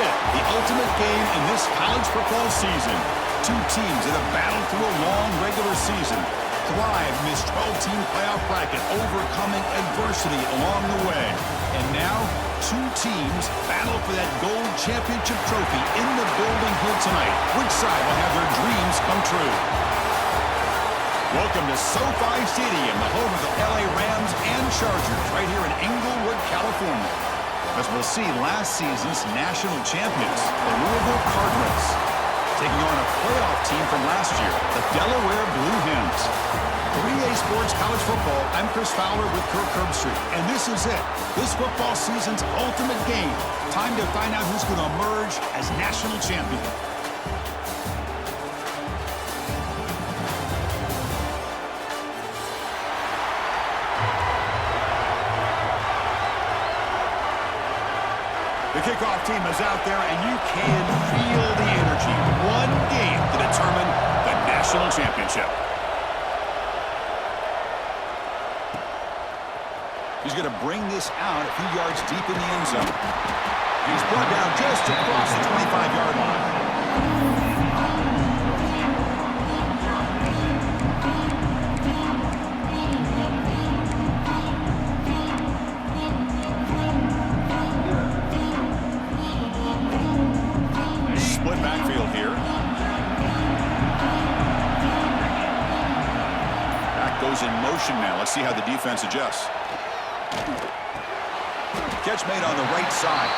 it, the ultimate game in this college football season. Two teams that have battled through a long regular season, thrive in this 12-team playoff bracket, overcoming adversity along the way. And now, two teams battle for that gold championship trophy in the building here tonight. Which side will have their dreams come true? Welcome to SoFi Stadium, the home of the LA Rams and Chargers, right here in Inglewood, California. As we'll see, last season's national champions, the Louisville Cardinals, taking on a playoff team from last year, the Delaware Blue Hens. For EA Sports College Football, I'm Chris Fowler with Kirk Herbstreit, and this is it. This football season's ultimate game. Time to find out who's going to emerge as national champion. The kickoff team is out there, and you can feel the energy. One game to determine the national championship. He's going to bring this out a few yards deep in the end zone. He's brought down just across the 25-yard line. Backfield here. Back goes in motion now. Let's see how the defense adjusts. Catch made on the right side.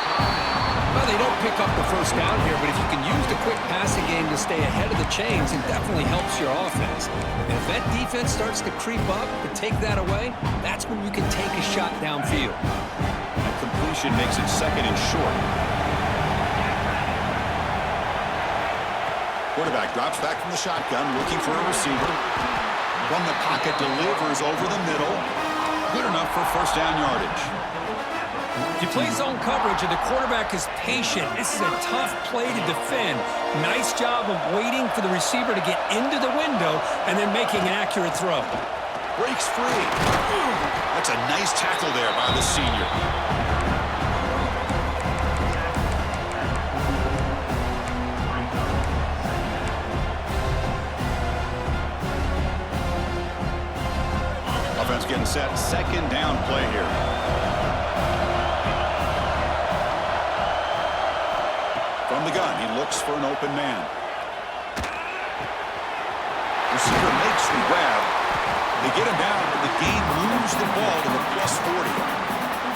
Well, they don't pick up the first down here, but if you can use the quick passing game to stay ahead of the chains, it definitely helps your offense. And if that defense starts to creep up to take that away, that's when you can take a shot downfield. That completion makes it second and short. Quarterback drops back from the shotgun, looking for a receiver. From the pocket, delivers over the middle. Good enough for first down yardage. You play zone coverage, and the quarterback is patient. This is a tough play to defend. Nice job of waiting for the receiver to get into the window and then making an accurate throw. Breaks free. That's a nice tackle there by the senior. Offense getting set. Second down play here. From the gun, he looks for an open man. Receiver makes the grab. They get him down, but the game moves the ball to the +40.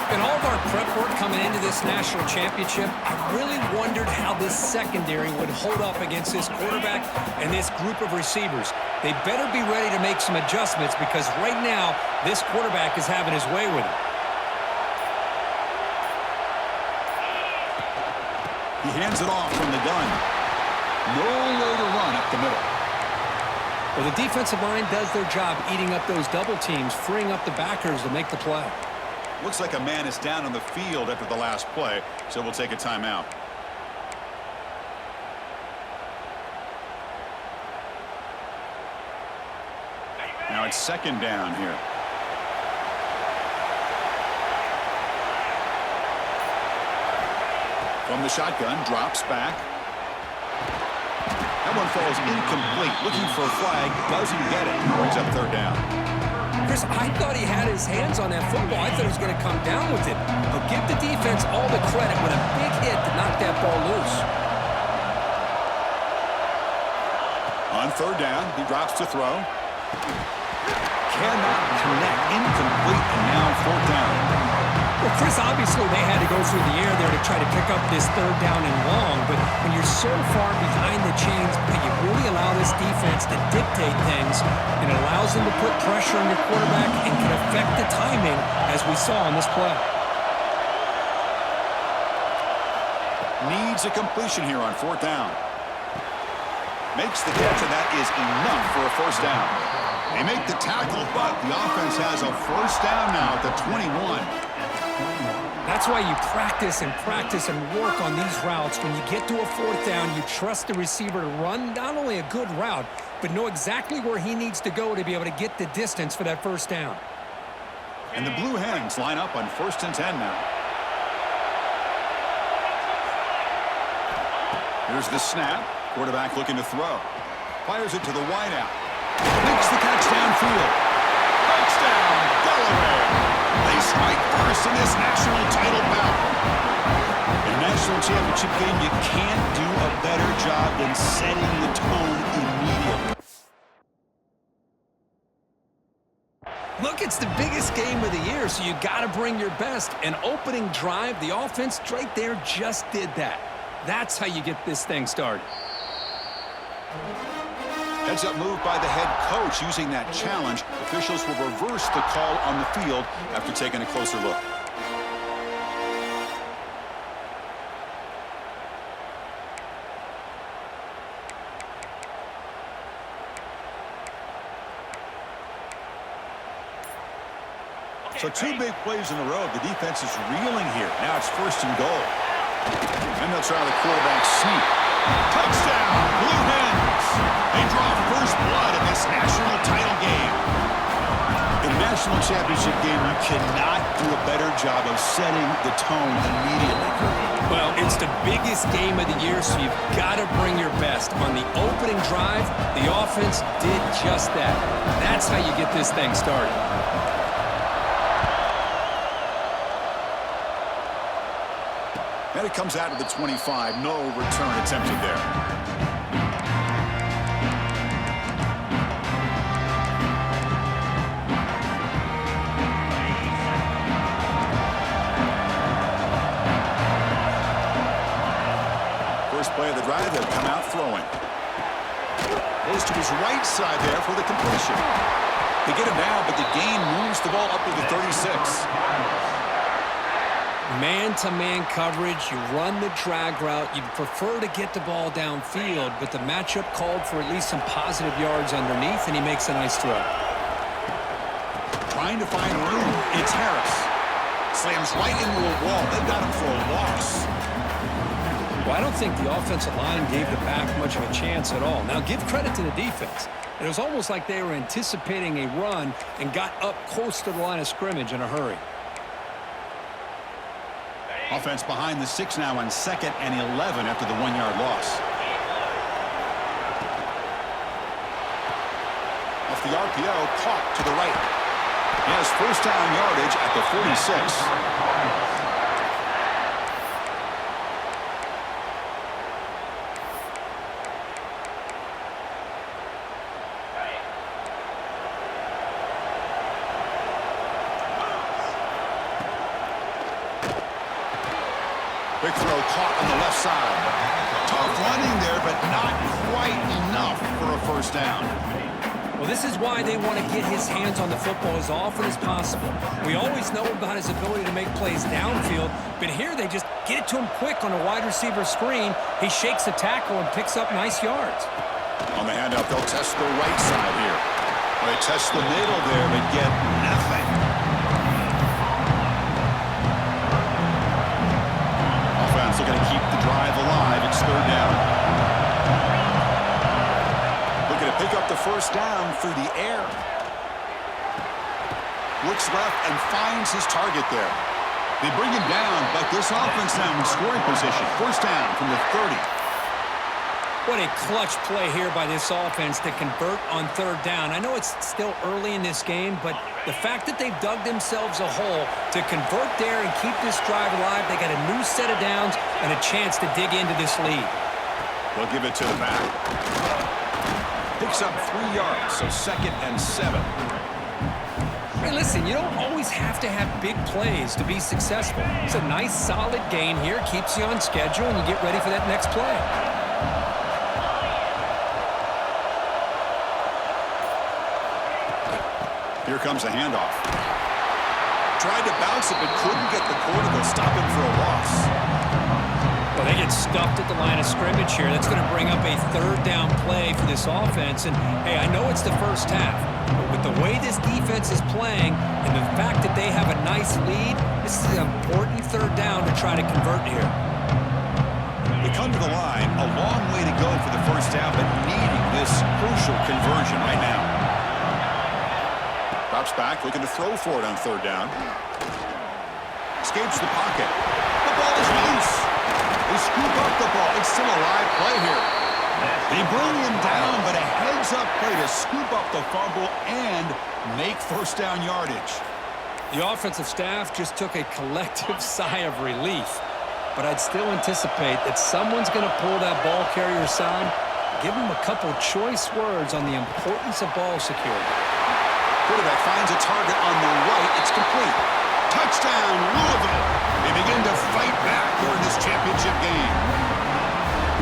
In all of our prep work coming into this national championship, I really wondered how this secondary would hold up against this quarterback and this group of receivers. They better be ready to make some adjustments because right now, this quarterback is having his way with it. He hands it off from the gun. Nowhere to run up the middle. Well, the defensive line does their job eating up those double teams, freeing up the backers to make the play. Looks like a man is down on the field after the last play, so we'll take a timeout. Now it's second down here. From the shotgun, drops back. That one falls incomplete. Looking for a flag, doesn't get it. Brings up third down. Chris, I thought he had his hands on that football. I thought he was going to come down with it. But give the defense all the credit with a big hit to knock that ball loose. On third down, he drops to throw. Cannot connect. Incomplete, and now fourth down. Well, Chris, obviously they had to go through the air there to try to pick up this third down and long, but when you're so far behind the chains, you really allow this defense to dictate things, and it allows them to put pressure on your quarterback and can affect the timing, as we saw on this play. Needs a completion here on fourth down. Makes the catch, and that is enough for a first down. They make the tackle, but the offense has a first down now at the 21. That's why you practice and work on these routes. When you get to a fourth down, you trust the receiver to run not only a good route, but know exactly where he needs to go to be able to get the distance for that first down. And the Blue Hens line up on 1st and 10 now. Here's the snap. Quarterback looking to throw. Fires it to the wideout. Makes the catch downfield. Touchdown, Delaware. They strike first in this national title bout. In a national championship game, you can't do a better job than setting the tone immediately. Look, it's the biggest game of the year, so you got to bring your best. An opening drive, the offense right there just did that. That's how you get this thing started. Heads up move by the head coach using that challenge. Officials will reverse the call on the field after taking a closer look. So 2 big plays in a row. The defense is reeling here. Now it's 1st and goal. And they'll try the quarterback sneak. Touchdown, Blue Hens. They draw first blood in this national title game. In a national championship game, you cannot do a better job of setting the tone immediately. Well, it's the biggest game of the year, so you've got to bring your best. On the opening drive, the offense did just that. That's how you get this thing started. And it comes out of the 25. No return attempted there. First play of the drive, they'll come out throwing. Goes to his right side there for the completion. They get him down, but the gain moves the ball up to the 36. Man-to-man coverage, you run the drag route. You'd prefer to get the ball downfield, but the matchup called for at least some positive yards underneath, and he makes a nice throw. Trying to find room. It's Harris. Slams right into a wall. They've got him for a loss. Well, I don't think the offensive line gave the back much of a chance at all. Now, give credit to the defense. It was almost like they were anticipating a run and got up close to the line of scrimmage in a hurry. Offense behind the 6 now on 2nd and 11 after the 1-yard loss. Off the RPO, caught to the right. He has first down yardage at the 46. Big throw caught on the left side. Tough running there, but not quite enough for a first down. Well, this is why they want to get his hands on the football as often as possible. We always know about his ability to make plays downfield, but here they just get it to him quick on a wide receiver screen. He shakes a tackle and picks up nice yards. On the handoff, they'll test the right side here. They test the middle there, but get nothing. Looking to keep the drive alive. It's 3rd down. Looking to pick up the first down through the air. Looks left and finds his target there. They bring him down, but this offense now in scoring position. First down from the 30. What a clutch play here by this offense to convert on 3rd down. I know it's still early in this game, but the fact that they've dug themselves a hole to convert there and keep this drive alive, they got a new set of downs and a chance to dig into this lead. They'll give it to the back. Picks up 3 yards, so 2nd and 7. Hey, listen, you don't always have to have big plays to be successful. It's a nice, solid gain here, keeps you on schedule, and you get ready for that next play. Here comes a handoff. Tried to bounce it, but couldn't get the quarter. They'll stop him for a loss. Well, they get stuffed at the line of scrimmage here. That's going to bring up a 3rd down play for this offense. And, hey, I know it's the first half, but with the way this defense is playing and the fact that they have a nice lead, this is an important 3rd down to try to convert here. They come to the line, a long way to go for the first down, but needing this crucial conversion right now. Drops back, looking to throw for it on 3rd down. Escapes the pocket. The ball is loose. They scoop up the ball. It's still a live play here. They bring him down, but a heads-up play to scoop up the fumble and make first down yardage. The offensive staff just took a collective sigh of relief. But I'd still anticipate that someone's going to pull that ball carrier aside, give him a couple choice words on the importance of ball security. Quarterback finds a target on the right. It's complete. Touchdown, Louisville. They begin to fight back here in this championship game.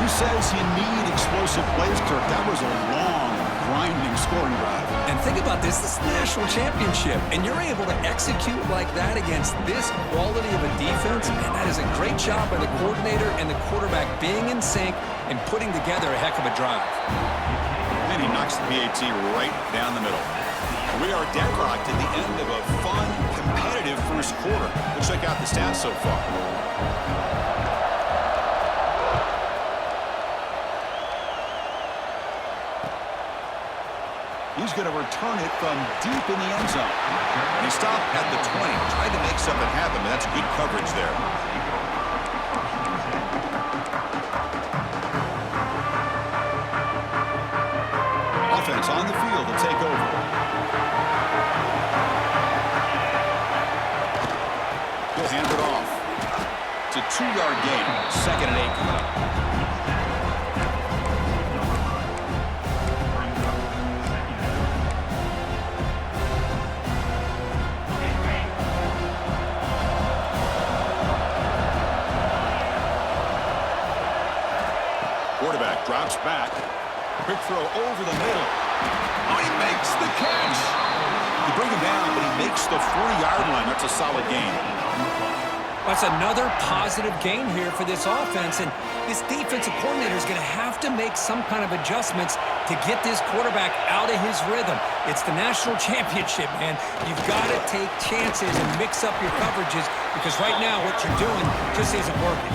Who says you need explosive plays, Kirk? That was a long, grinding scoring drive. And think about this. This is the national championship, and you're able to execute like that against this quality of a defense, and that is a great job by the coordinator and the quarterback being in sync and putting together a heck of a drive. And he knocks the PAT right down the middle. We are deadlocked at the end of a fun, competitive first quarter. Let's check out the stats so far. He's going to return it from deep in the end zone. He stopped at the 20, tried to make something happen, but that's good coverage there. Offense on the field to take over. He'll hand it off. It's a 2-yard gain. 2nd and 8 coming up. Quarterback drops back. Quick throw over the middle. Oh, he makes the catch. You bring him down, but he makes the 40-yard line. That's a solid gain. That's another positive gain here for this offense, and this defensive coordinator is going to have to make some kind of adjustments to get this quarterback out of his rhythm. It's the national championship, man. You've got to take chances and mix up your coverages because right now what you're doing just isn't working.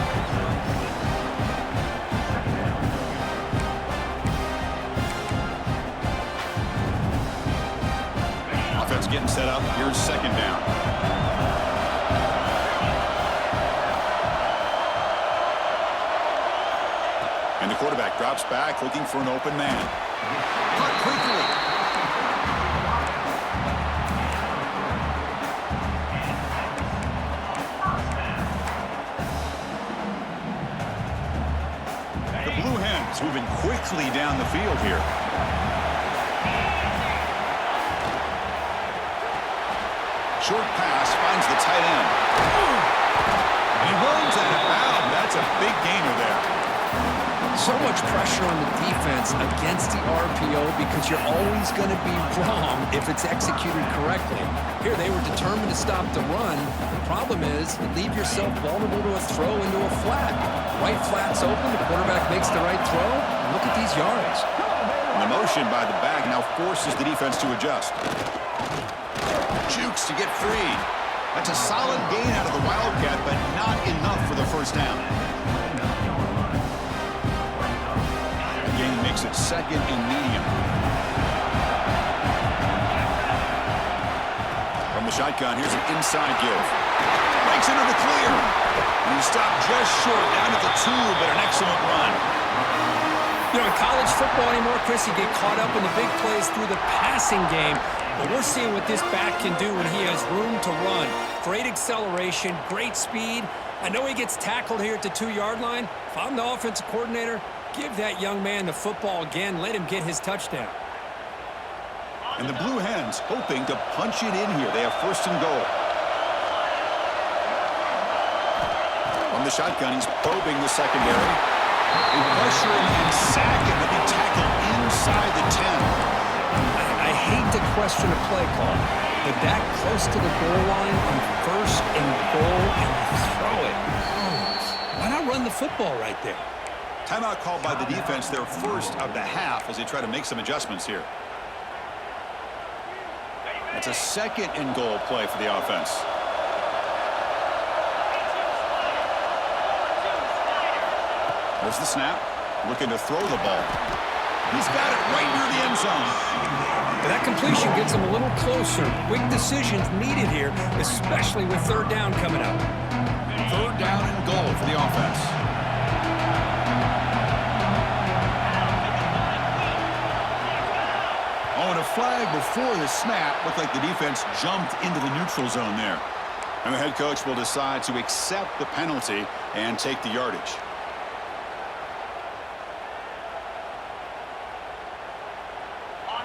Offense getting set up. Here's 2nd down. And the quarterback drops back, looking for an open man. Cut quickly. The Blue Hens moving quickly down the field here. Short pass finds the tight end. He runs out of bounds. That's a big gainer there. So much pressure on the defense against the RPO because you're always going to be wrong if it's executed correctly. Here, they were determined to stop the run. The problem is you leave yourself vulnerable to a throw into a flat. Right flat's open. The quarterback makes the right throw. Look at these yards. And the motion by the back now forces the defense to adjust. Jukes to get free. That's a solid gain out of the Wildcat, but not enough for the first down. The gain makes it 2nd and medium. From the shotgun, here's an inside give. Breaks into the clear. And he stopped just short, down at the 2, but an excellent run. You know, in college football anymore, Chris, you get caught up in the big plays through the passing game. But we're seeing what this back can do when he has room to run. Great acceleration, great speed. I know he gets tackled here at the 2-yard line. If I'm the offensive coordinator, give that young man the football again. Let him get his touchdown. And the Blue Hens hoping to punch it in here. They have 1st and goal. On the shotgun, he's probing the secondary. They pressure him and sack him, and he tackled inside the 10. I hate to question a play call, but that close to the goal line on 1st and goal, and you throw it. Why not run the football right there? Timeout called by the defense, their 1st of the half as they try to make some adjustments here. It's a 2nd and goal play for the offense. There's the snap. Looking to throw the ball. He's got it right near the end zone. That completion gets him a little closer. Quick decisions needed here, especially with 3rd down coming up. Third down and goal for the offense. Oh, and a flag before the snap. Looked like the defense jumped into the neutral zone there. And the head coach will decide to accept the penalty and take the yardage.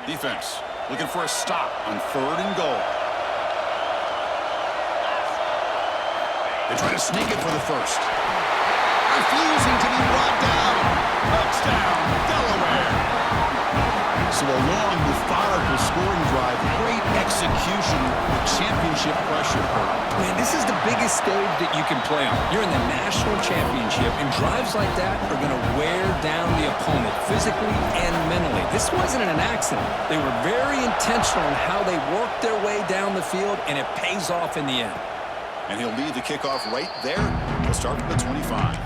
Defense looking for a stop on third and goal. They try to sneak it for the first. Refusing to be brought down. Touchdown, Delaware. So a long, methodical scoring drive. Great execution with championship pressure. Man, this is the biggest stage that you can play on. You're in the national championship, and drives like that are going to wear down the opponent physically and mentally. This wasn't an accident. They were very intentional in how they worked their way down the field, and it pays off in the end. And he'll lead the kickoff right there. He'll start from the 25.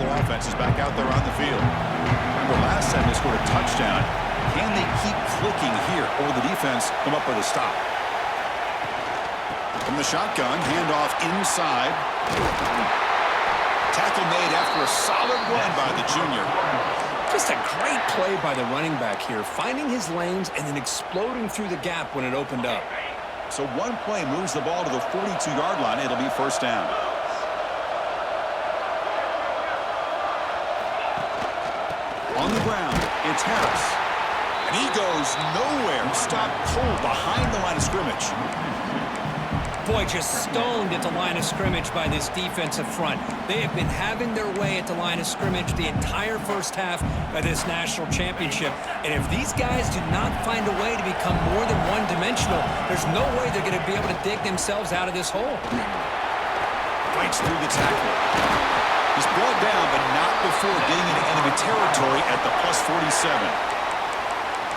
Offense is back out there on the field. Remember, last time they scored a touchdown. Can they keep clicking here, or will the defense come up with a stop? From the shotgun, handoff inside. Tackle made after a solid run by the junior. Just a great play by the running back here, finding his lanes and then exploding through the gap when it opened up. So one play moves the ball to the 42-yard line. It'll be first down. On the ground, it's Harris. And he goes nowhere. Stopped cold behind the line of scrimmage. Boy, just stoned at the line of scrimmage by this defensive front. They have been having their way at the line of scrimmage the entire first half of this national championship. And if these guys do not find a way to become more than one-dimensional, there's no way they're going to be able to dig themselves out of this hole. Fights through the tackle. He's brought down, but not before getting into enemy territory at the plus 47.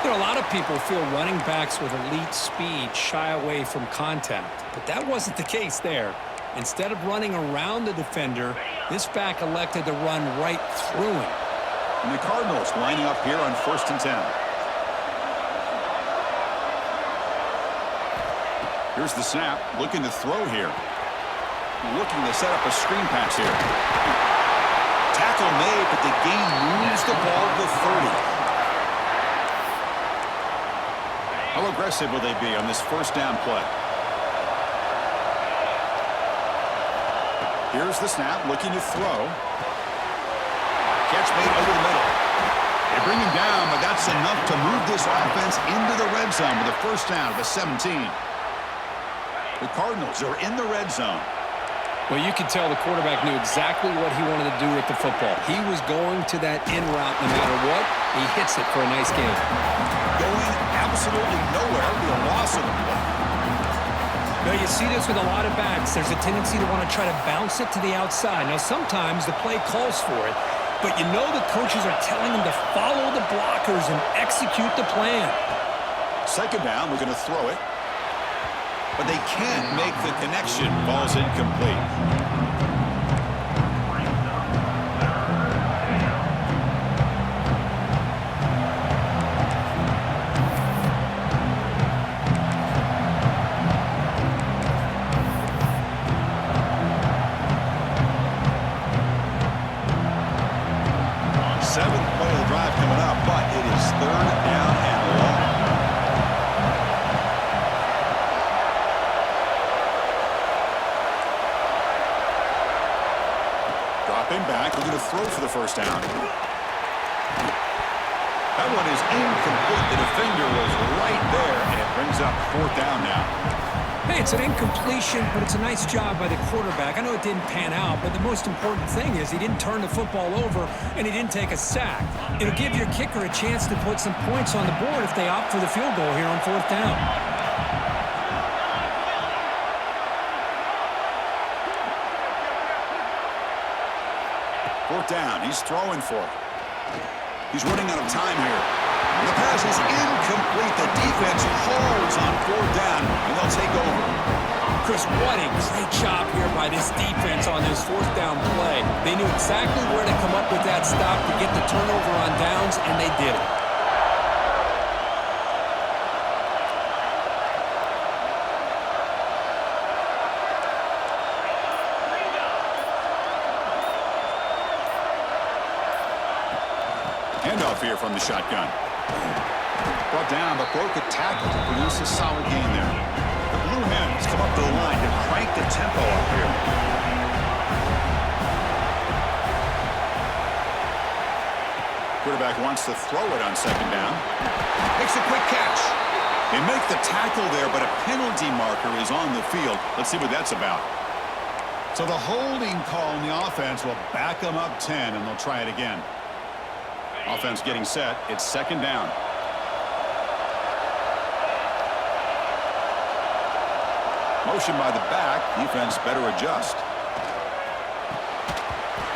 You know, a lot of people feel running backs with elite speed shy away from contact, but that wasn't the case there. Instead of running around the defender, this back elected to run right through him. And the Cardinals lining up here on 1st and 10. Here's the snap, looking to throw here. Looking to set up a screen pass here. Tackle made, but the gain moves the ball to the 30. How aggressive will they be on this first down play? Here's the snap, looking to throw. Catch made over the middle. They bring him down, but that's enough to move this offense into the red zone with a first down of the 17. The Cardinals are in the red zone. Well, you could tell the quarterback knew exactly what he wanted to do with the football. He was going to that in route no matter what. He hits it for a nice gain. Going absolutely nowhere with a loss of the play. Now, you see this with a lot of backs. There's a tendency to want to try to bounce it to the outside. Now, sometimes the play calls for it, but you know the coaches are telling them to follow the blockers and execute the plan. Second down, we're going to throw it. But they can't make the connection. Ball's incomplete. Seventh play of the drive coming up, but it is third down and long. Dropping back, we're going to throw for the first down. That one is incomplete. The defender was right there, and it brings up fourth down now. Hey, it's an incompletion, but it's a nice job by the quarterback. I know it didn't pan out, but the most important thing is he didn't turn the football over, and he didn't take a sack. It'll give your kicker a chance to put some points on the board if they opt for the field goal here on fourth down. Fourth down, he's throwing for it. He's running out of time here. And the pass is incomplete. The defense holds on fourth down, and they'll take over. Chris, what a great job here by this defense on this fourth down play. They knew exactly where to come up with that stop to get the turnover on downs, and they did it. handoff here from the shotgun. Brought down, but broke a tackle to produce a solid gain there. The Blue Hens come up to the line to crank the tempo up here. Quarterback wants to throw it on second down. Makes a quick catch. They make the tackle there, but a penalty marker is on the field. Let's see what that's about. So the holding call in the offense will back them up 10, and they'll try it again. Offense getting set. It's second down. Motion by the back. Defense better adjust.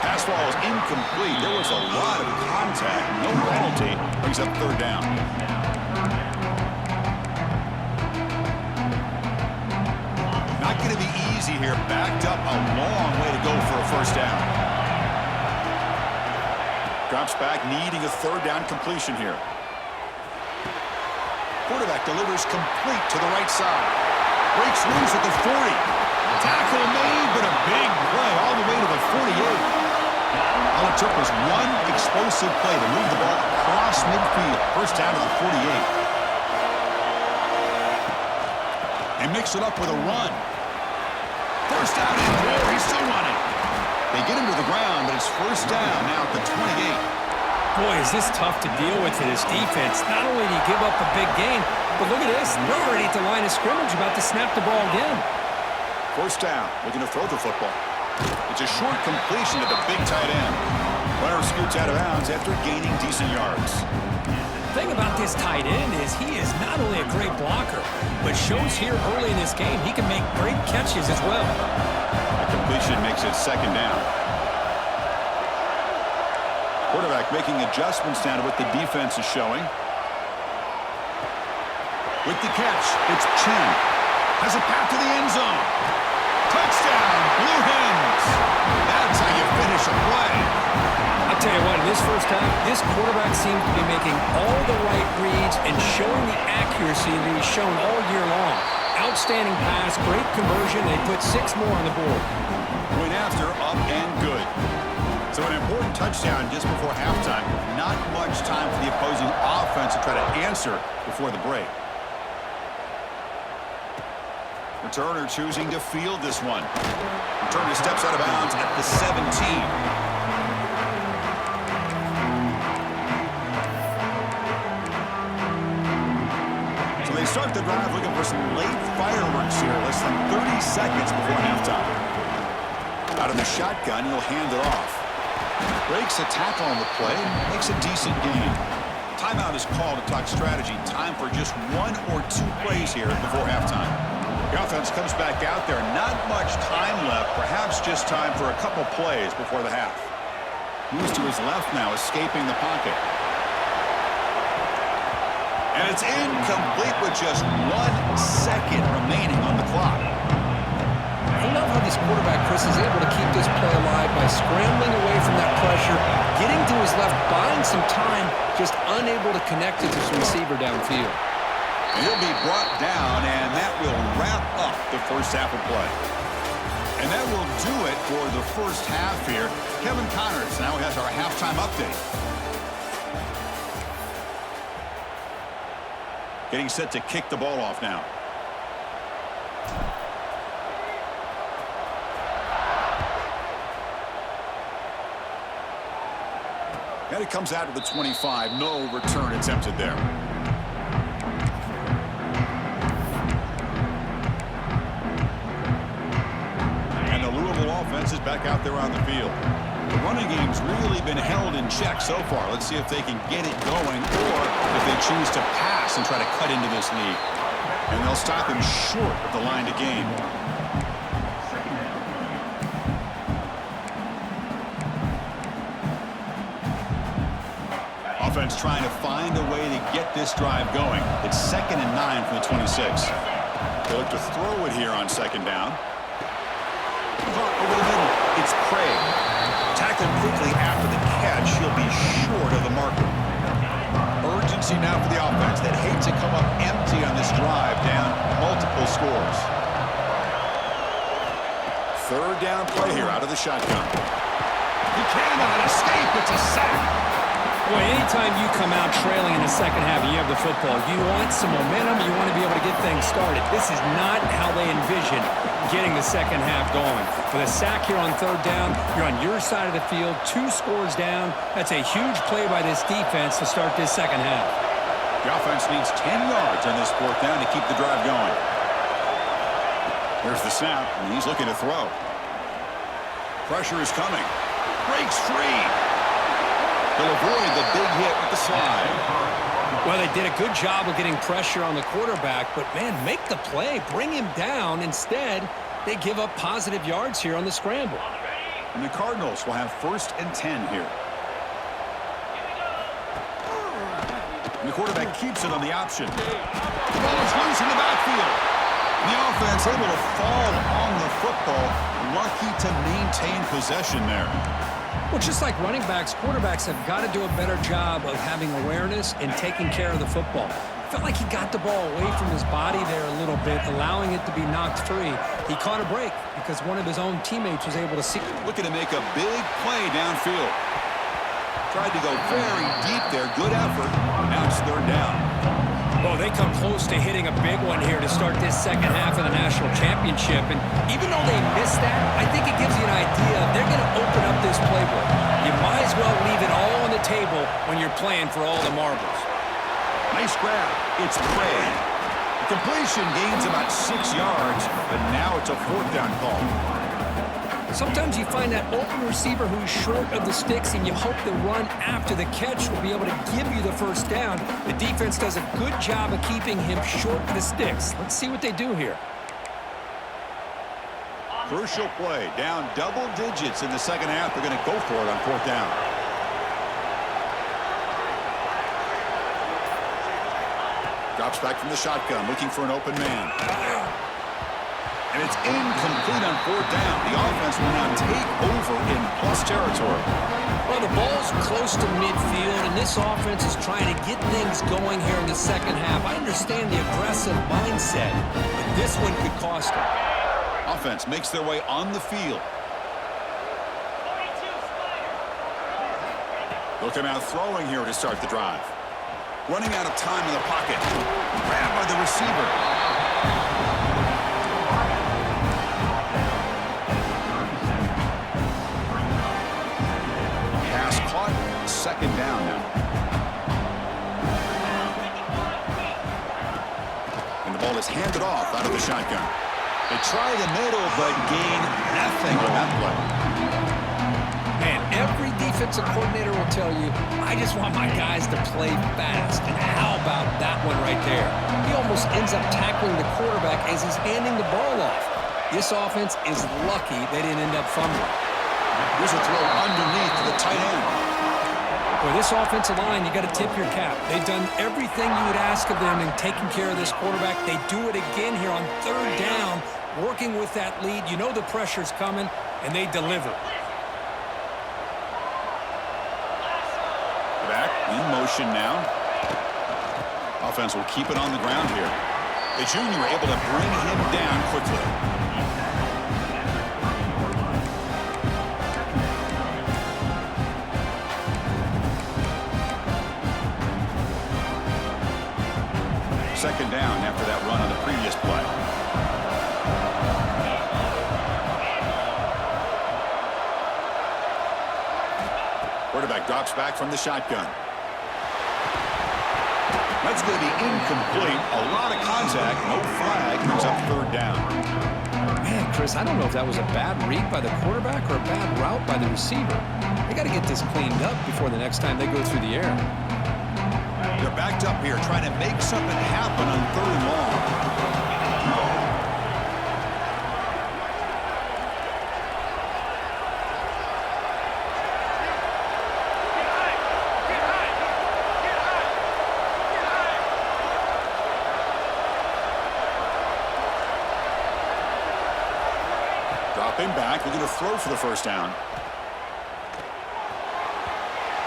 Pass ball is incomplete. There was a lot of contact. No penalty. Brings up third down. Not going to be easy here. Backed up a long way to go for a first down. Drops back, needing a third down completion here. Quarterback delivers complete to the right side. Breaks loose at the 40. Tackle made, but a big play all the way to the 48. All it took was one explosive play to move the ball across midfield. First down to the 48. They mix it up with a run. First down and 4. He's still running. They get him to the ground, but it's first down now at the 28. Boy, is this tough to deal with for this defense. Not only do you give up a big gain, but look at this. They're already at the line of scrimmage, about to snap the ball again. First down, looking to throw the football. It's a short completion to the big tight end. Runner scoots out of bounds after gaining decent yards. The thing about this tight end is he is not only a great blocker, but shows here early in this game he can make great catches as well. A completion makes it second down. Quarterback making adjustments down to what the defense is showing. With the catch, it's Chin. Has a path to the end zone. Touchdown, Blue Hens. That's how you finish a play. I'll tell you what, in this first half, this quarterback seems to be making all the right reads and showing the accuracy that he's shown all year long. Outstanding pass, great conversion. They put 6 more on the board. Went after, up and good. So an important touchdown just before halftime. Not much time for the opposing offense to try to answer before the break. Returner choosing to field this one. Returner steps out of bounds at the 17. So they start the drive looking for some late fireworks here. Less than 30 seconds before halftime. Out of the shotgun, he'll hand it off. Breaks a tackle on the play and makes a decent gain. Timeout is called to talk strategy. Time for just 1 or 2 plays here before halftime. The offense comes back out there. Not much time left. Perhaps just time for a couple plays before the half. Moves to his left now, escaping the pocket. And it's incomplete with just 1 second remaining on the clock. I love how this quarterback, Chris, is able to keep this play alive by scrambling away from that pressure, getting to his left, buying some time, just unable to connect to this receiver downfield. He'll be brought down, and that will wrap up the first half of play. And that will do it for the first half here. Kevin Connors now has our halftime update. Getting set to kick the ball off now. And it comes out of the 25. No return attempted there. And the Louisville offense is back out there on the field. The running game's really been held in check so far. Let's see if they can get it going or if they choose to pass and try to cut into this lead. And they'll stop him short of the line to gain. Offense trying to find a way to get this drive going. It's 2nd and 9 from the 26. They look to throw it here on second down. Over the middle, it's Craig. Tackled quickly after the catch. He'll be short of the marker. Urgency now for the offense that hates to come up empty on this drive, down multiple scores. Third down play here out of the shotgun. He cannot escape. It's a sack. Boy, anytime you come out trailing in the second half and you have the football, you want some momentum, you want to be able to get things started. This is not how they envision getting the second half going. With a sack here on third down, you're on your side of the field, 2 scores down. That's a huge play by this defense to start this second half. The offense needs 10 yards on this fourth down to keep the drive going. There's the snap, and he's looking to throw. Pressure is coming. Breaks free. He'll avoid the big hit with the slide. Well, they did a good job of getting pressure on the quarterback, but, man, make the play. Bring him down. Instead, they give up positive yards here on the scramble. And the Cardinals will have 1st and 10 here. And the quarterback keeps it on the option. The ball is loose in the backfield. And the offense able to fall on the football. Lucky to maintain possession there. Well, just like running backs, quarterbacks have got to do a better job of having awareness and taking care of the football. Felt like he got the ball away from his body there a little bit, allowing it to be knocked free. He caught a break because one of his own teammates was able to see. Looking to make a big play downfield. Tried to go very deep there. Good effort. Now it's 3rd down. Well, they come close to hitting a big one here to start this second half of the national championship. And even though they missed that, I think it gives you an idea. They're going to open up this playbook. You might as well leave it all on the table when you're playing for all the marbles. Nice grab. It's Prey. The completion gains about 6 yards, but now it's a 4th down call. Sometimes you find that open receiver who's short of the sticks, and you hope the run after the catch will be able to give you the 1st down. The defense does a good job of keeping him short of the sticks. Let's see what they do here. Crucial play. Down double digits in the second half. They're going to go for it on 4th down. Drops back from the shotgun, looking for an open man. And it's incomplete on 4th down. The offense will now take over in plus territory. Well, the ball's close to midfield, and this offense is trying to get things going here in the second half. I understand the aggressive mindset, but this one could cost them. Offense makes their way on the field. They'll come out throwing here to start the drive. Running out of time in the pocket. Grabbed by the receiver. Second down now. And the ball is handed off out of the shotgun. They try the middle, but gain nothing on that play. Man, every defensive coordinator will tell you, I just want my guys to play fast. And how about that one right there? He almost ends up tackling the quarterback as he's handing the ball off. This offense is lucky they didn't end up fumbling. Here's a throw underneath to the tight end. Well, this offensive line, you got to tip your cap. They've done everything you would ask of them in taking care of this quarterback. They do it again here on 3rd down, working with that lead. You know the pressure's coming, and they deliver. Back in motion now. Offense will keep it on the ground here. The junior able to bring him down quickly. Second down after that run on the previous play. Quarterback drops back from the shotgun. That's going to be incomplete. A lot of contact. No flag. Brings up 3rd down. Man, Chris, I don't know if that was a bad read by the quarterback or a bad route by the receiver. They got to get this cleaned up before the next time they go through the air. They're backed up here trying to make something happen on 3rd and long. Dropping back, looking to throw for the 1st down.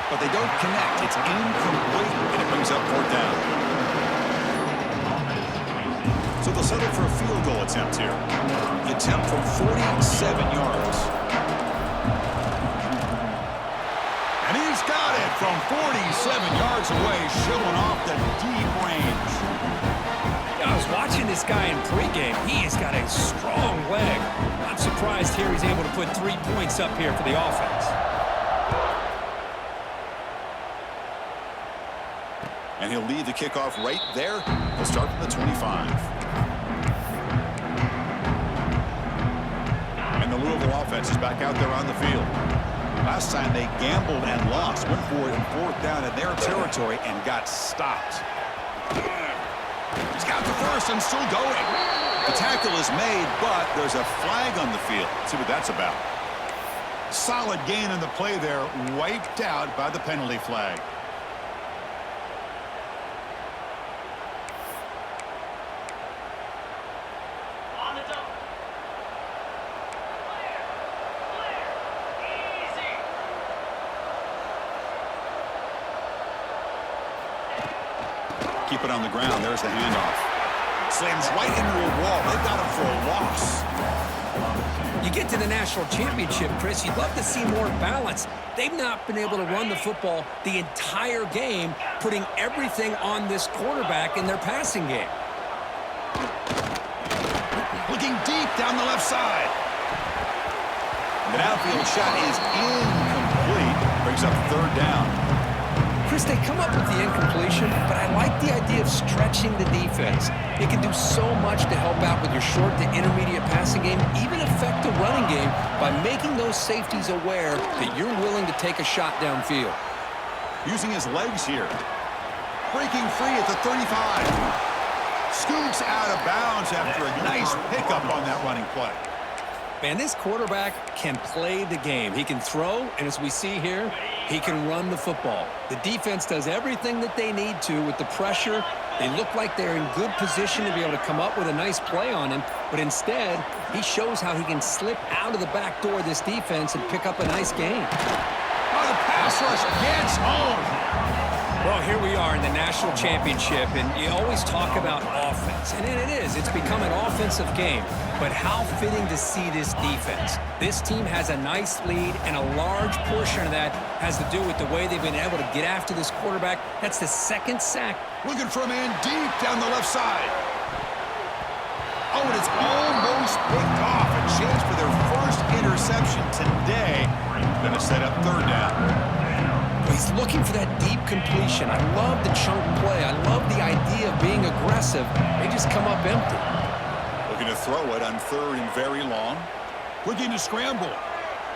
But they don't connect. It's incomplete, and it brings up 4th down. So they'll settle for a field goal attempt here. The attempt from 47 yards. And he's got it from 47 yards away, showing off the deep range. I was watching this guy in pregame. He has got a strong leg. I'm surprised here he's able to put 3 points up here for the offense. And he'll lead the kickoff right there. He'll start from the 25. And the Louisville offense is back out there on the field. Last time they gambled and lost. Went for it in 4th down in their territory and got stopped. He's got the first and still going. The tackle is made, but there's a flag on the field. Let's see what that's about. Solid gain in the play there. Wiped out by the penalty flag. Keep it on the ground. There's the handoff. Slams right into a wall. They've got him for a loss. You get to the national championship, Chris, you'd love to see more balance. They've not been able to run the football the entire game, putting everything on this quarterback in their passing game. Looking deep down the left side. The downfield shot is incomplete. Brings up 3rd down. Chris, they come up with the incompletion, but I like the idea of stretching the defense. It can do so much to help out with your short to intermediate passing game, even affect the running game by making those safeties aware that you're willing to take a shot downfield. Using his legs here. Breaking free at the 35. Scoots out of bounds after a nice pickup on that running play. Man, this quarterback can play the game. He can throw, and as we see here, he can run the football. The defense does everything that they need to with the pressure. They look like they're in good position to be able to come up with a nice play on him, but instead, he shows how he can slip out of the back door of this defense and pick up a nice gain. Oh, the pass rush gets home. Well, here we are in the national championship, and you always talk about offense, and it is. It's become an offensive game, but how fitting to see this defense. This team has a nice lead, and a large portion of that has to do with the way they've been able to get after this quarterback. That's the 2nd sack. Looking for a man deep down the left side. Oh, and it's almost picked off. A chance for their first interception today. Going to set up 3rd down. He's looking for that deep completion. I love the chunk play. I love the idea of being aggressive. They just come up empty. Looking to throw it on 3rd and very long. Looking to scramble.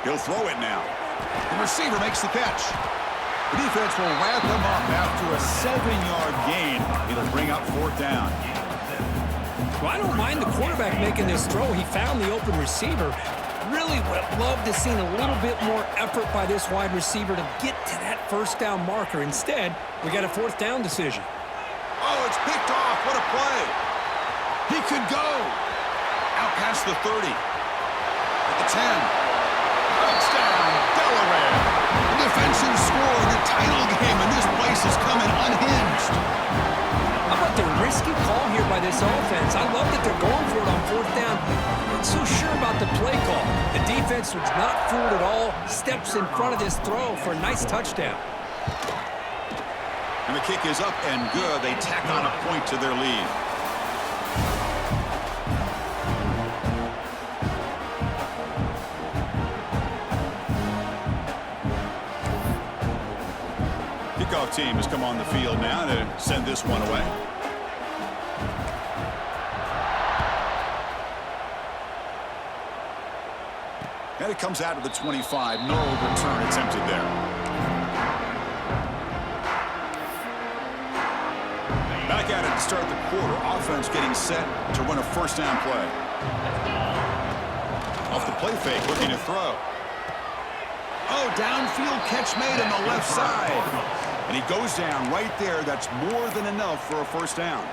He'll throw it now. The receiver makes the catch. The defense will wrap him up after a 7-yard gain. It'll bring up 4th down. Well, I don't mind the quarterback making this throw. He found the open receiver. Really would have loved to seen a little bit more effort by this wide receiver to get to that 1st down marker. Instead, we got a 4th down decision. Oh, it's picked off. What a play. He could go. Out past the 30. At the 10. Touchdown, Delaware. A defensive score in the title game, and this place is coming unhinged. How about the risky call here by this offense? I love that they're going for it on 4th down. I'm not so sure about the play call. The defense was not fooled at all. Steps in front of this throw for a nice touchdown. And the kick is up and good. They tack on a point to their lead. Kickoff team has come on the field now to send this one away. And it comes out of the 25. No return attempted there. Back at it to start the quarter. Offense getting set to run a 1st down play. Off the play fake, looking to throw. Oh, downfield catch made on the left side. And he goes down right there. That's more than enough for a 1st down.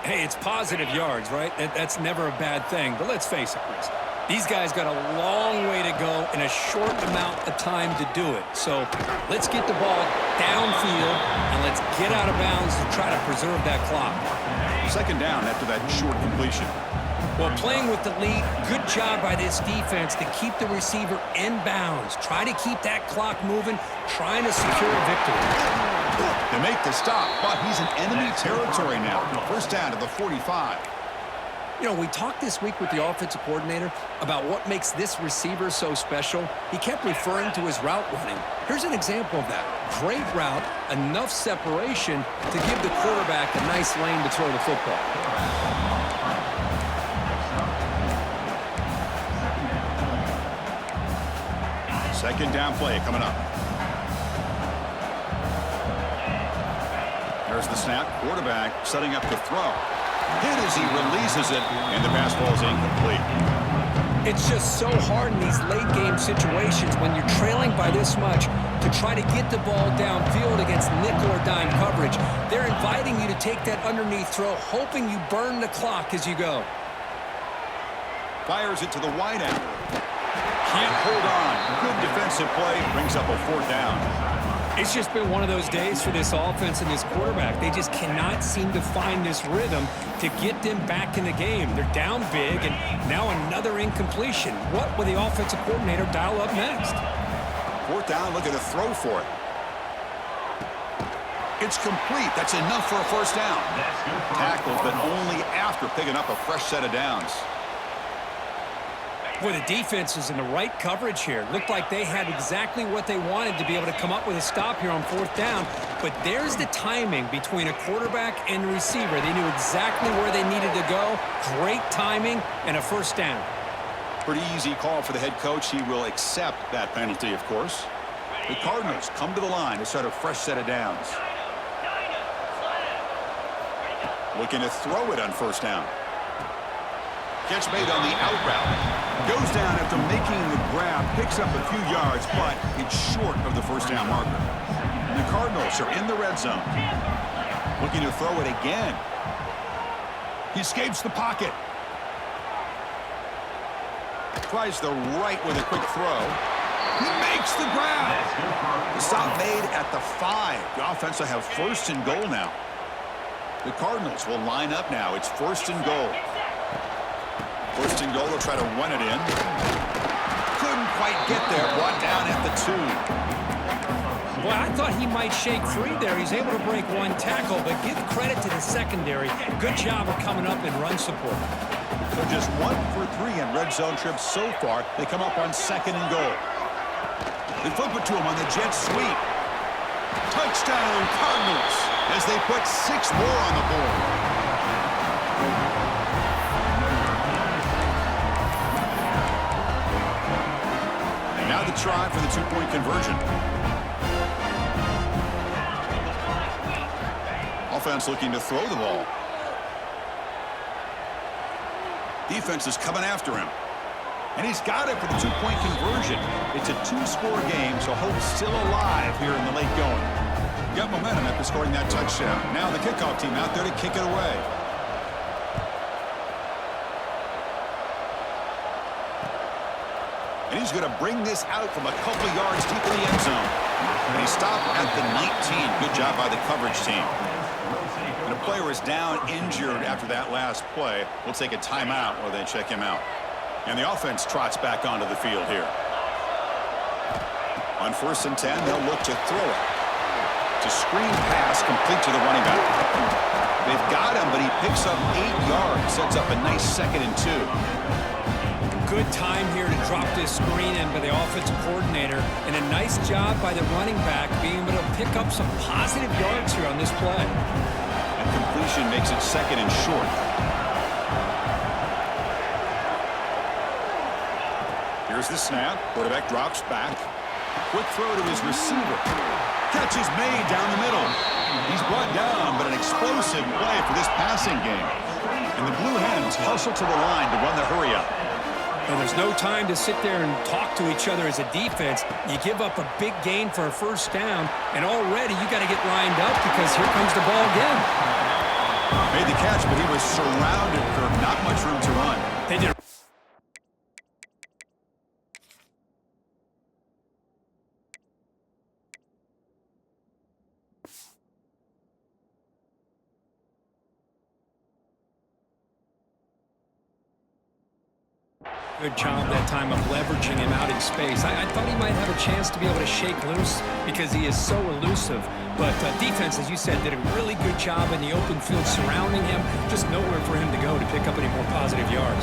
Hey, it's positive yards, right? That's never a bad thing. But let's face it, Chris. These guys got a long way to go in a short amount of time to do it. So let's get the ball downfield and let's get out of bounds to try to preserve that clock. 2nd down after that short completion. Well, playing with the lead, good job by this defense to keep the receiver in bounds. Try to keep that clock moving, trying to secure a victory. They make the stop, but he's in enemy territory now. First down to the 45. You know, we talked this week with the offensive coordinator about what makes this receiver so special. He kept referring to his route running. Here's an example of that. Great route, enough separation to give the quarterback a nice lane to throw the football. Second down play coming up. There's the snap. Quarterback setting up to throw. Hit as he releases it, and the pass ball is incomplete. It's just so hard in these late-game situations when you're trailing by this much to try to get the ball downfield against nickel or dime coverage. They're inviting you to take that underneath throw, hoping you burn the clock as you go. Fires it to the wide end. Can't hold on. Good defensive play. Brings up a fourth down. It's just been one of those days for this offense and this quarterback. They just cannot seem to find this rhythm to get them back in the game. They're down big, and now another incompletion. What will the offensive coordinator dial up next? Fourth down, looking to throw for it. It's complete. That's enough for a first down. Tackled, but only after picking up a fresh set of downs. Boy, the defense is in the right coverage here. Looked like they had exactly what they wanted to be able to come up with a stop here on fourth down. But there's the timing between a quarterback and a receiver. They knew exactly where they needed to go. Great timing and a first down. Pretty easy call for the head coach. He will accept that penalty, of course. The Cardinals come to the line to start a fresh set of downs. Looking to throw it on first down. Catch made on the out route. Goes down after making the grab, picks up a few yards, but it's short of the first down marker. And the Cardinals are in the red zone. Looking to throw it again. He escapes the pocket. Tries the right with a quick throw. He makes the grab. The stop made at the 5. The offense will have first and goal now. The Cardinals will line up now. It's first and goal. First and goal, they'll try to run it in. Couldn't quite get there. Brought down at the 2. Boy, I thought he might shake free there. He's able to break one tackle, but give credit to the secondary. Good job of coming up in run support. So just 1 for 3 in red zone trips so far. They come up on second and goal. They flip it to him on the jet sweep. Touchdown, Cardinals, as they put 6 more on the board. Now the try for the 2-point conversion. Offense looking to throw the ball. Defense is coming after him. And he's got it for the 2-point conversion. It's a 2-score game, so hope's still alive here in the late going. Got momentum after scoring that touchdown. Now the kickoff team out there to kick it away. And he's going to bring this out from a couple yards deep in the end zone. And he stopped at the 19. Good job by the coverage team. And a player is down injured after that last play. We'll take a timeout while they check him out. And the offense trots back onto the field here. On 1st and 10, they'll look to throw it. To screen pass complete to the running back. They've got him, but he picks up 8 yards. Sets up a nice 2nd and 2. Good time here to drop this screen in by the offensive coordinator, and a nice job by the running back being able to pick up some positive yards here on this play. And completion makes it 2nd and short. Here's the snap. Quarterback drops back. Quick throw to his receiver. Catch is made down the middle. He's brought down, but an explosive play for this passing game. And the Blue Hens hustle to the line to run the hurry-up. And there's no time to sit there and talk to each other as a defense. You give up a big gain for a first down, and already you got to get lined up because here comes the ball again. Made the catch, but he was surrounded for not much room to run. They did. Good job that time of leveraging him out in space. I thought he might have a chance to be able to shake loose because he is so elusive. But defense, as you said, did a really good job in the open field surrounding him. Just nowhere for him to go to pick up any more positive yards.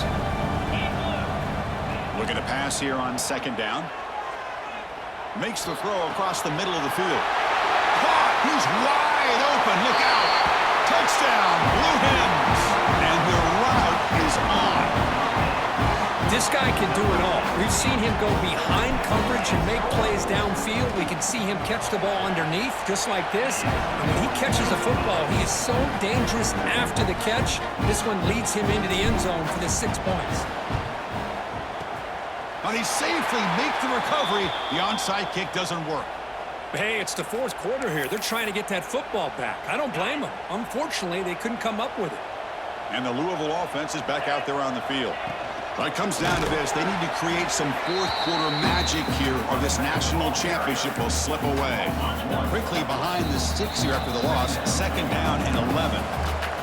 Looking to pass here on second down. Makes the throw across the middle of the field. Caught! He's wide open. Look out! Touchdown, Blue Hens! And their route is on. This guy can do it all. We've seen him go behind coverage and make plays downfield. We can see him catch the ball underneath, just like this. And when he catches the football, he is so dangerous after the catch. This one leads him into the end zone for the 6 points. But he safely makes the recovery. The onside kick doesn't work. Hey, it's the fourth quarter here. They're trying to get that football back. I don't blame them. Unfortunately, they couldn't come up with it. And the Louisville offense is back out there on the field. But it comes down to this. They need to create some fourth quarter magic here or this national championship will slip away. Quickly behind the sticks here after the loss. Second down and 11.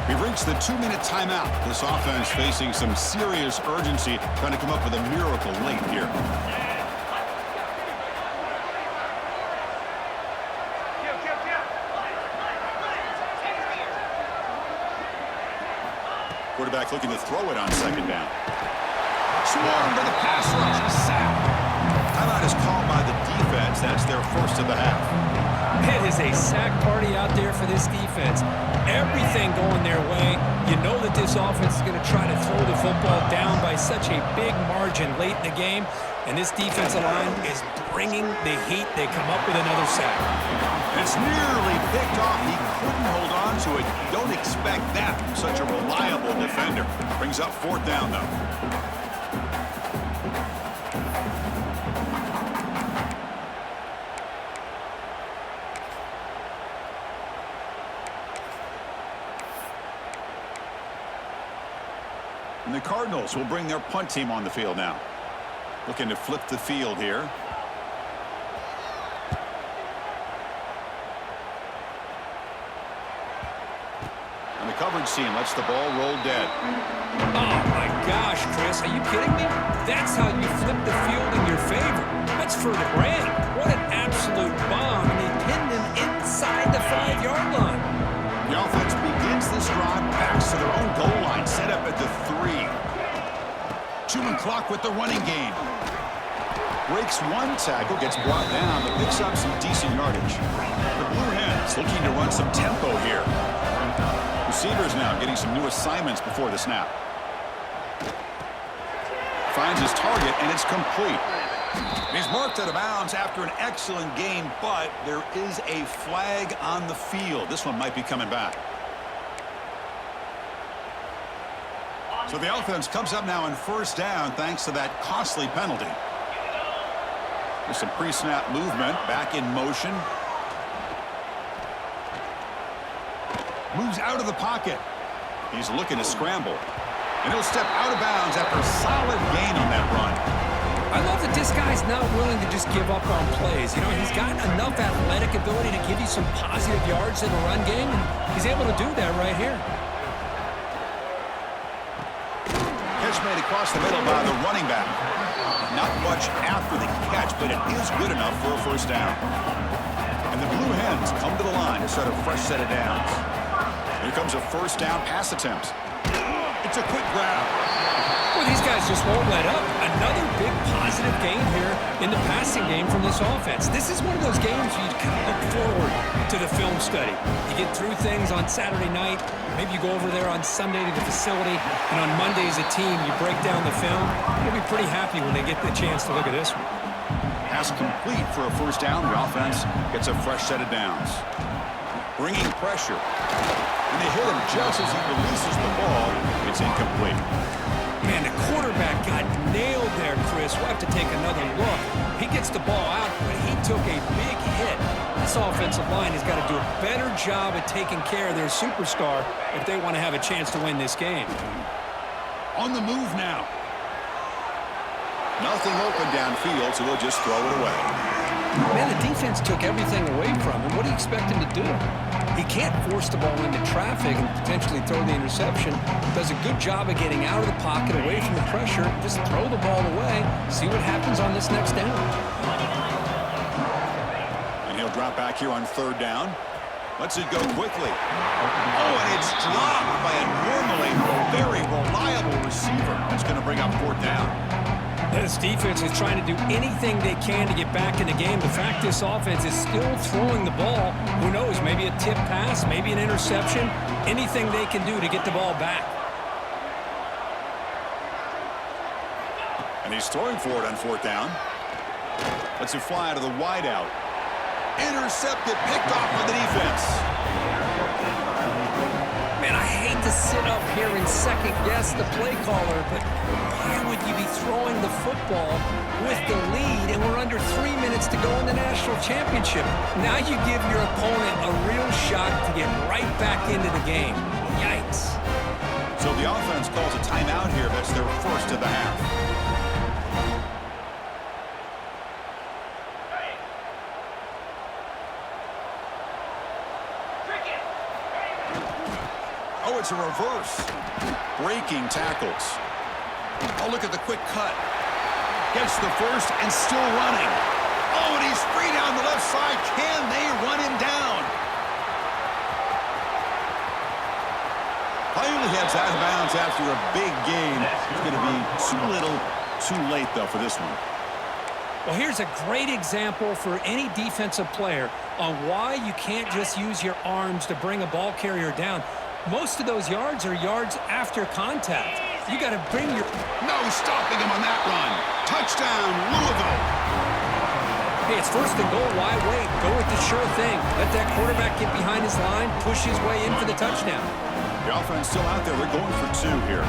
We've reached the 2-minute timeout. This offense facing some serious urgency, trying to come up with a miracle late here. Quarterback looking to throw it on second down. Swarmed to the pass rush. A sack. Timeout is called by the defense. That's their first of the half. It is a sack party out there for this defense. Everything going their way. You know that this offense is going to try to throw the football down by such a big margin late in the game. And this defensive line is bringing the heat. They come up with another sack. It's nearly picked off. He couldn't hold on to it. Don't expect that from such a reliable defender. Brings up fourth down, though. And the Cardinals will bring their punt team on the field now. Looking to flip the field here. And the coverage team lets the ball roll dead. Oh, my gosh, Chris. Are you kidding me? That's how you flip the field in your favor. That's for the brand. What an absolute bomb. And they pinned him inside the 5-yard line. The offense begins this drive, backs to their own goal line, set up at the 3. Chewing clock with the running game. Breaks one tackle, gets brought down, but picks up some decent yardage. The Blue Hens looking to run some tempo here. Receivers now getting some new assignments before the snap. Finds his target, and it's complete. He's marked out of bounds after an excellent game, but there is a flag on the field. This one might be coming back. So the offense comes up now in first down thanks to that costly penalty. There's some pre-snap movement, back in motion. Moves out of the pocket. He's looking to scramble. And he'll step out of bounds after a solid gain on that run. I love that this guy's not willing to just give up on plays. You know, he's got enough athletic ability to give you some positive yards in the run game, and he's able to do that right here. Catch made across the middle by the running back. Not much after the catch, but it is good enough for a first down. And the Blue Hens come to the line to start a fresh set of downs. Here comes a first down pass attempt. It's a quick grab. Well, these guys just won't let up. Another big positive game here in the passing game from this offense. This is one of those games you kind of look forward to the film study. You get through things on Saturday night. Maybe you go over there on Sunday to the facility, and on Monday as a team, you break down the film. You'll be pretty happy when they get the chance to look at this one. Pass complete for a first down. The offense gets a fresh set of downs. Bringing pressure. And they hit him just as he releases the ball. It's incomplete. Man, the quarterback got nailed there, Chris. We'll have to take another look. He gets the ball out, but he took a big hit. This offensive line has got to do a better job at taking care of their superstar if they want to have a chance to win this game. On the move now. Nothing open downfield, so they'll just throw it away. Man, the defense took everything away from him. What do you expect him to do? He can't force the ball into traffic and potentially throw the interception. Does a good job of getting out of the pocket, away from the pressure. Just throw the ball away. See what happens on this next down. And he'll drop back here on third down. Lets it go quickly. Oh, and it's dropped by a normally very reliable receiver. That's going to bring up fourth down. This defense is trying to do anything they can to get back in the game. The fact this offense is still throwing the ball, who knows, maybe a tip pass, maybe an interception, anything they can do to get the ball back. And he's throwing for it on fourth down. Lets it fly to the wideout. Intercepted, picked off by the defense. Man, I hate to sit up here and second-guess the play caller, but why would you be throwing the football with the lead and we're under 3 minutes to go in the national championship? Now you give your opponent a real shot to get right back into the game. Yikes. So the offense calls a timeout here. That's their first of the half. Oh, it's a reverse. Breaking tackles. Oh, look at the quick cut. Gets the first and still running. Oh, and he's free down the left side. Can they run him down? Finally heads out of bounds after a big gain. It's going to be too little, too late, though, for this one. Well, here's a great example for any defensive player on why you can't just use your arms to bring a ball carrier down. Most of those yards are yards after contact. You got to bring your... No stopping him on that run. Touchdown, Louisville. Hey, it's first and goal. Why wait? Go with the sure thing. Let that quarterback get behind his line, push his way in for the touchdown. The offense still out there. They're going for two here.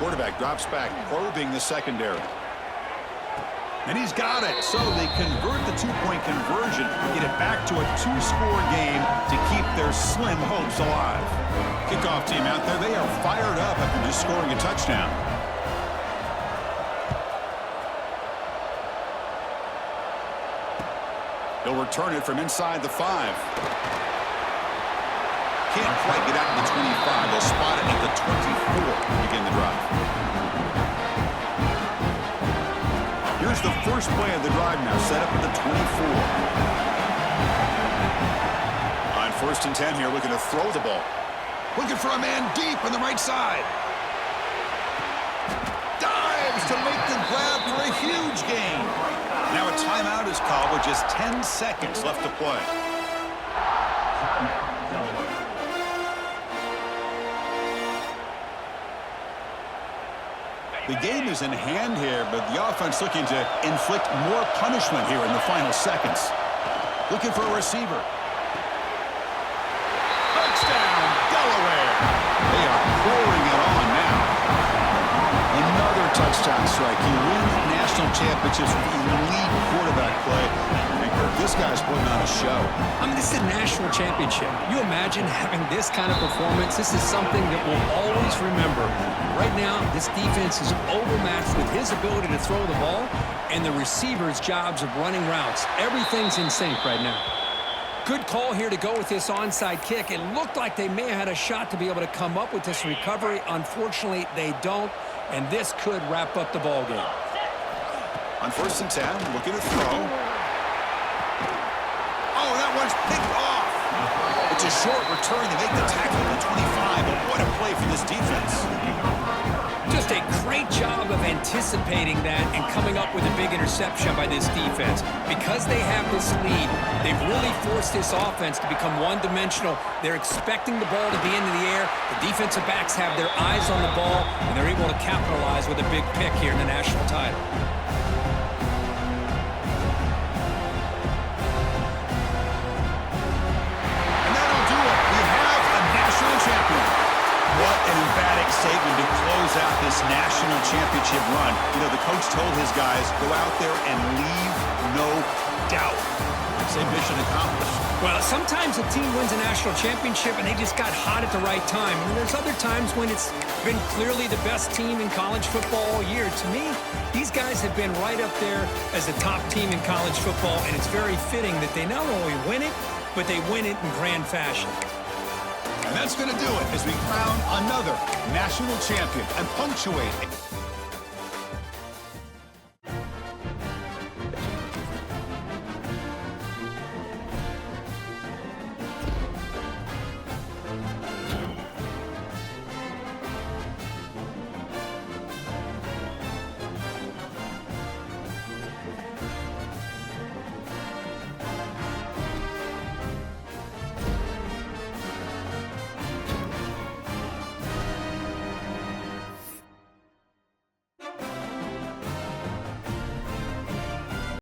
Quarterback drops back, probing the secondary. And he's got it. So they convert the two-point conversion, get it back to a two-score game to keep their slim hopes alive. Kickoff team out there, they are fired up after just scoring a touchdown. They'll return it from inside the 5. Can't quite get out to the 25. They'll spot it at the 24 to begin the drive. Here's the first play of the drive now, set up at the 24. On first and 10 here, looking to throw the ball. Looking for a man deep on the right side. Dives to make the grab for a huge gain. Now a timeout is called with just 10 seconds left to play. The game is in hand here, but the offense looking to inflict more punishment here in the final seconds. Looking for a receiver. Touchdown, Delaware. They are pouring it on now. Another touchdown strike. You win national championships with elite quarterback play. This guy's putting on a show. I mean, this is a national championship. You imagine having this kind of performance? This is something that we'll always remember. Right now, this defense is overmatched with his ability to throw the ball and the receivers' jobs of running routes. Everything's in sync right now. Good call here to go with this onside kick. It looked like they may have had a shot to be able to come up with this recovery. Unfortunately, they don't, and this could wrap up the ball game. On first and 10, looking to throw. Oh, that one's picked off. It's a short return to make the tackle at the 25, but what a play for this defense. Just a great job of anticipating that and coming up with a big interception by this defense. Because they have this lead, they've really forced this offense to become one-dimensional. They're expecting the ball to be into the air. The defensive backs have their eyes on the ball, and they're able to capitalize with a big pick here in the national title. What an emphatic statement to close out this national championship run. You know, the coach told his guys, go out there and leave no doubt. Say mission accomplished. Well, sometimes a team wins a national championship and they just got hot at the right time. And there's other times when it's been clearly the best team in college football all year. To me, these guys have been right up there as the top team in college football, and it's very fitting that they not only win it, but they win it in grand fashion. And that's going to do it as we crown another national champion and punctuate